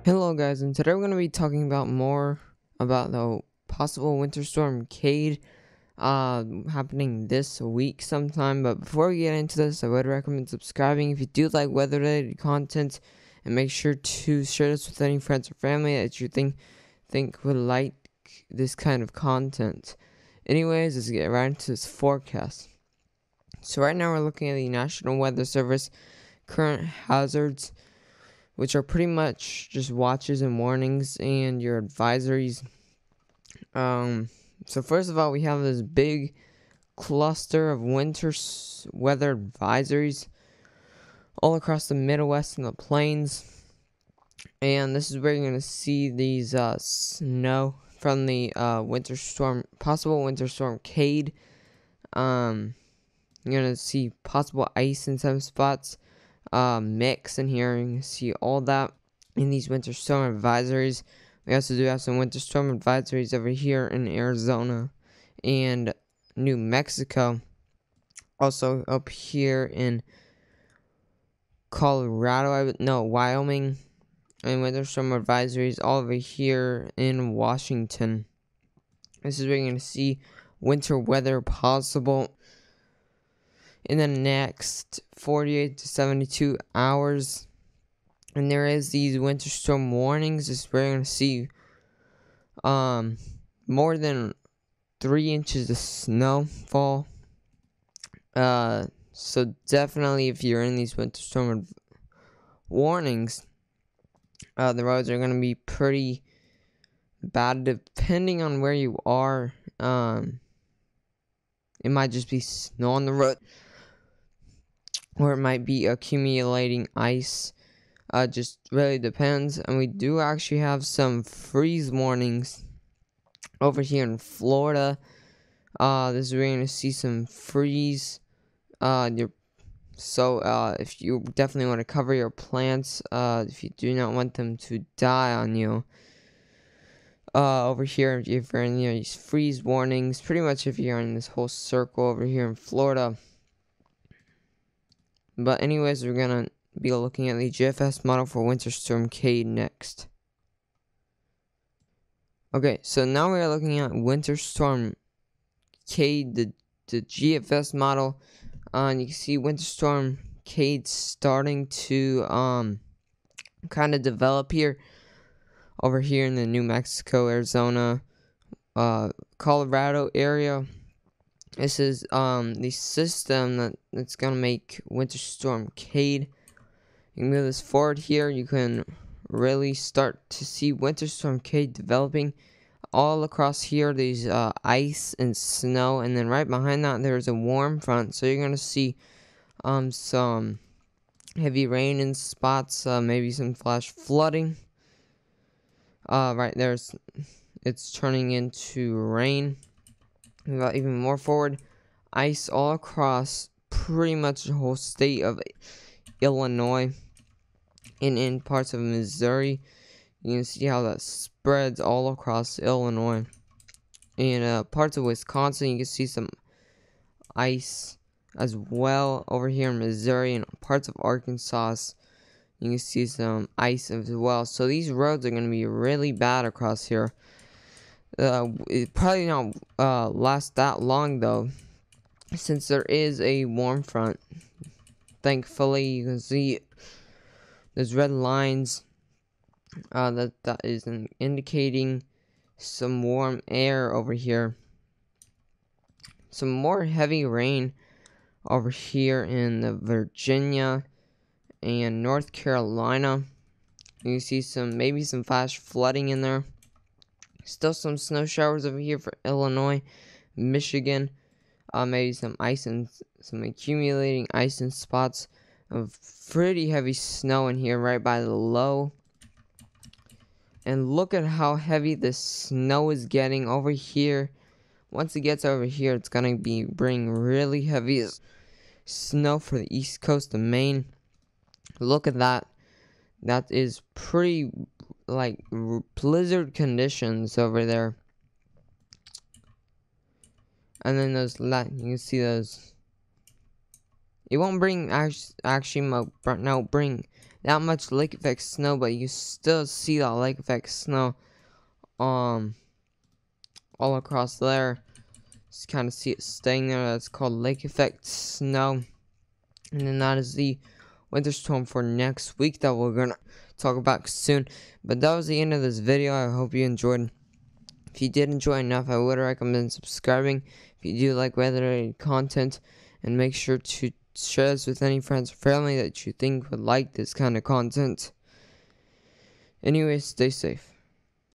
Hello guys, and today we're going to be talking about more about the possible winter storm Kade happening this week sometime. But before we get into this, I would recommend subscribing if you do like weather related content, and make sure to share this with any friends or family that you think would like this kind of content. Anyways, let's get right into this forecast. So right now we're looking at the National Weather Service current hazards, which are pretty much just watches and warnings and your advisories. So first of all, we have this big cluster of winter weather advisories all across the Midwest and the plains. And this is where you're going to see these snow from the possible winter storm Kade. You're going to see possible ice in some spots. Mix in here. You can see all that in these winter storm advisories. We also do have some winter storm advisories over here in Arizona and New Mexico. Also up here in Colorado, Wyoming, and winter storm advisories all over here in Washington. This is where you're going to see winter weather possible in the next 48 to 72 hours. And there is these winter storm warnings. This is where you're going to see more than 3 inches of snowfall. So definitely if you're in these winter storm warnings, the roads are going to be pretty bad depending on where you are. It might just be snow on the road, or it might be accumulating ice. Just really depends. And we do actually have some freeze warnings over here in Florida. This is where you're going to see some freeze. If you definitely want to cover your plants, if you do not want them to die on you. Over here, if you're in these freeze warnings, pretty much if you're in this whole circle over here in Florida. But anyways, we're going to be looking at the GFS model for Winter Storm Kade next. Okay, so now we are looking at Winter Storm Kade, the GFS model. And you can see Winter Storm Kade starting to kind of develop here. Over here in the New Mexico, Arizona, Colorado area. This is the system that's gonna make Winter Storm Kade. You can move this forward here. You can really start to see Winter Storm Kade developing all across here. These ice and snow, and then right behind that there's a warm front. So you're gonna see some heavy rain in spots, maybe some flash flooding. Right there's it's turning into rain. We got even more forward, ice all across pretty much the whole state of Illinois and in parts of Missouri. You can see how that spreads all across Illinois. And parts of Wisconsin, you can see some ice as well over here in Missouri, and parts of Arkansas. You can see some ice as well. So these roads are going to be really bad across here. It probably not last that long though, since there is a warm front. Thankfully, you can see there's red lines that is indicating some warm air over here. Some more heavy rain over here in the Virginia and North Carolina. You can see maybe some flash flooding in there. Still some snow showers over here for Illinois, Michigan. Maybe some ice and some accumulating ice in spots of pretty heavy snow in here right by the low. And look at how heavy the snow is getting over here. Once it gets over here, it's gonna bring really heavy snow for the east coast of Maine. Look at that. That is pretty like blizzard conditions over there. And then you can see those It won't bring bring that much lake effect snow, but you still see that lake effect snow all across there. Just kind of see it staying there. That's called lake effect snow. And then that is the winter storm for next week that we're gonna talk about soon. But that was the end of this video. I hope you enjoyed. If you did enjoy enough, I would recommend subscribing if you do like weather-related content, and make sure to share this with any friends or family that you think would like this kind of content. Anyways, stay safe.